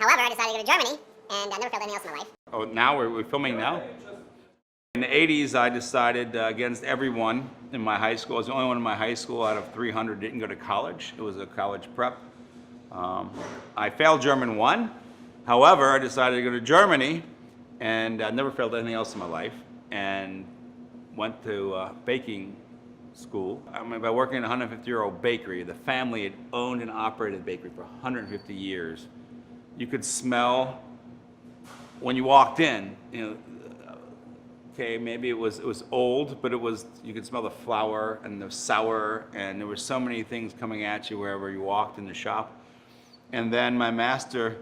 However, I decided to go to Germany, and I never felt anything else in my life. Oh, now we're filming now? In the 80s, I decided against everyone in my high school. I was the only one in my high school out of 300 didn't go to college. It was a college prep. I failed German 1. However, I decided to go to Germany, and I never failed anything else in my life, and went to baking school. I mean, by working in a 150-year-old bakery, the family had owned and operated a bakery for 150 years. You could smell when you walked in, you know, okay, maybe it was old, but you could smell the flour and the sour, and there were so many things coming at you wherever you walked in the shop. And then my master,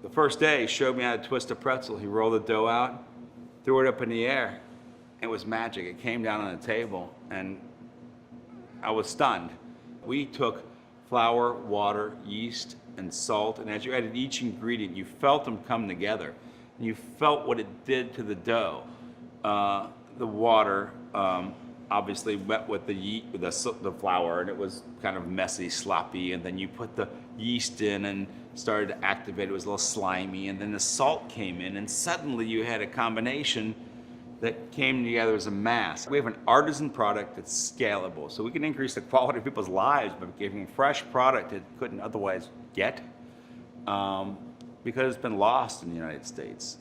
the first day, showed me how to twist a pretzel. He rolled the dough out, threw it up in the air. It was magic. It came down on the table, and I was stunned. We took flour, water, yeast, and salt, and as you added each ingredient, you felt them come together. And you felt what it did to the dough. The water obviously wet with the flour, and it was kind of messy, sloppy, and then you put the yeast in and started to activate. It was a little slimy, and then the salt came in, and suddenly you had a combination that came together as a mass. We have an artisan product that's scalable, so we can increase the quality of people's lives by giving them fresh product that couldn't otherwise get, because it's been lost in the United States.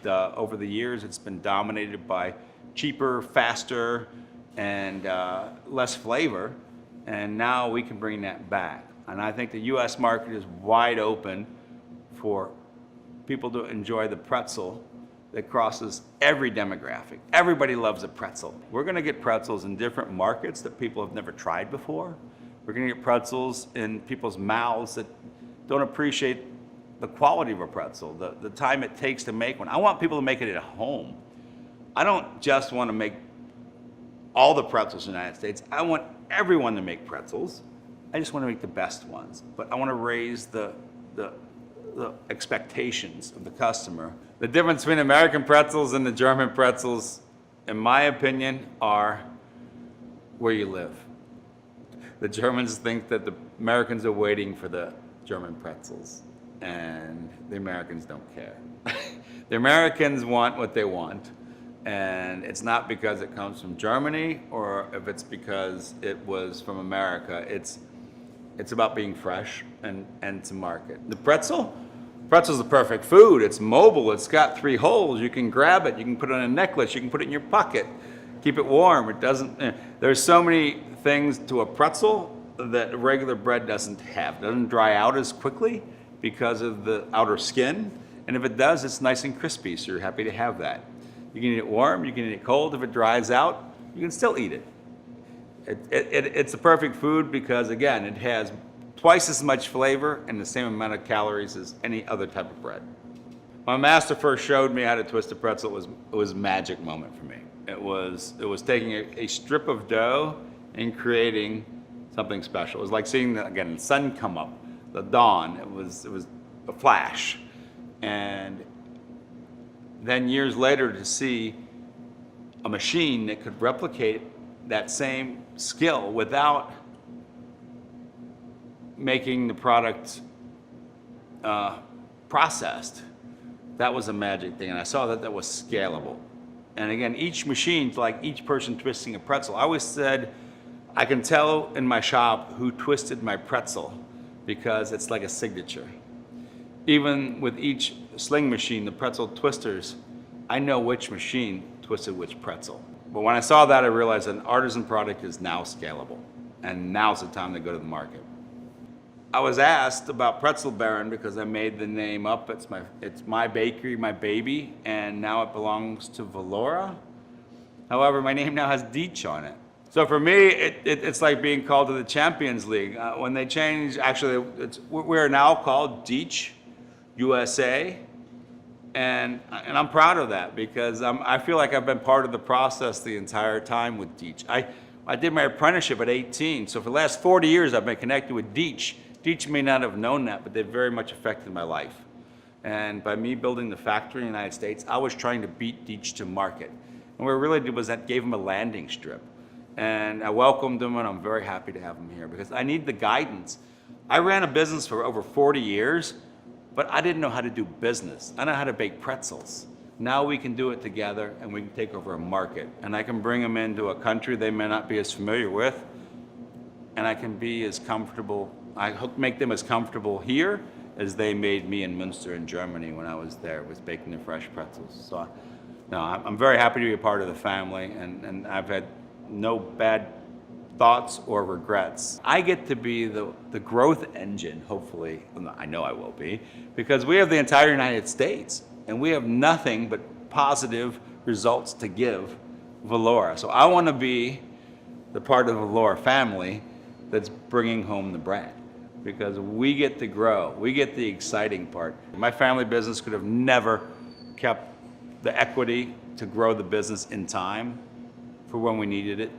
Over the years, it's been dominated by cheaper, faster, and less flavor, and now we can bring that back. And I think the US market is wide open for people to enjoy the pretzel that crosses every demographic. Everybody loves a pretzel. We're gonna get pretzels in different markets that people have never tried before. We're gonna get pretzels in people's mouths that don't appreciate the quality of a pretzel, the time it takes to make one. I want people to make it at home. I don't just want to make all the pretzels in the United States. I want everyone to make pretzels. I just want to make the best ones. But I want to raise the expectations of the customer. The difference between American pretzels and the German pretzels, in my opinion, are where you live. The Germans think that the Americans are waiting for the German pretzels, and the Americans don't care. The Americans want what they want, and it's not because it comes from Germany or if it's because it was from America. It's about being fresh and to market. The pretzel's the perfect food. It's mobile, it's got 3 holes. You can grab it, you can put it on a necklace, you can put it in your pocket, keep it warm. It doesn't, there's so many things to a pretzel that regular bread doesn't have. It doesn't dry out as quickly because of the outer skin. And if it does, it's nice and crispy, so you're happy to have that. You can eat it warm, you can eat it cold. If it dries out, you can still eat it. It's a perfect food because, again, it has twice as much flavor and the same amount of calories as any other type of bread. My master first showed me how to twist a pretzel. It was a magic moment for me. It was taking a strip of dough and creating something special. It was like seeing, again, the sun come up, the dawn. It was a flash. And then years later to see a machine that could replicate that same skill without making the product processed, that was a magic thing. And I saw that was scalable. And again, each machine, like each person twisting a pretzel, I always said, I can tell in my shop who twisted my pretzel because it's like a signature. Even with each sling machine, the pretzel twisters, I know which machine twisted which pretzel. But when I saw that, I realized that an artisan product is now scalable, and now's the time to go to the market. I was asked about Pretzel Baron because I made the name up. It's my bakery, my baby, and now it belongs to Valora. However, my name now has Ditsch on it. So for me, it's like being called to the Champions League. When they changed, actually, we're now called Ditsch USA, and I'm proud of that because I feel like I've been part of the process the entire time with Ditsch. I did my apprenticeship at 18, so for the last 40 years I've been connected with Ditsch. Ditsch may not have known that, but they very much affected my life. And by me building the factory in the United States, I was trying to beat Ditsch to market. And what I really did was that gave them a landing strip. And I welcomed them, and I'm very happy to have them here because I need the guidance. I ran a business for over 40 years but I didn't know how to do business. I know how to bake pretzels. Now we can do it together and we can take over a market. And I can bring them into a country they may not be as familiar with. And I can be as comfortable, make them as comfortable here as they made me in Münster in Germany when I was there with baking the fresh pretzels. So no, I'm very happy to be a part of the family, and I've had no bad thoughts or regrets. I get to be the growth engine, hopefully. I know I will be, because we have the entire United States, and we have nothing but positive results to give Valora. So I want to be the part of the Valora family that's bringing home the brand, because we get to grow. We get the exciting part. My family business could have never kept the equity to grow the business in time for when we needed it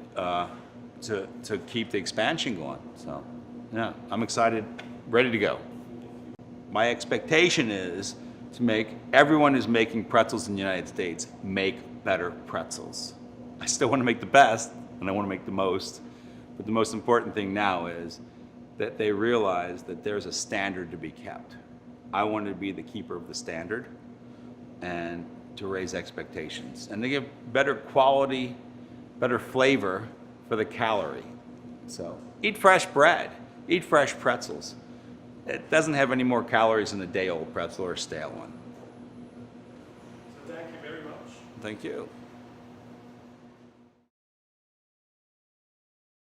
to keep the expansion going. So yeah, I'm excited, ready to go. My expectation is to make everyone who's making pretzels in the United States make better pretzels. I still want to make the best, and I want to make the most, but the most important thing now is that they realize that there's a standard to be kept. I want to be the keeper of the standard and to raise expectations and to give better quality, better flavor for the calorie. So eat fresh bread, eat fresh pretzels. It doesn't have any more calories than a day-old pretzel or a stale one. So thank you very much. Thank you.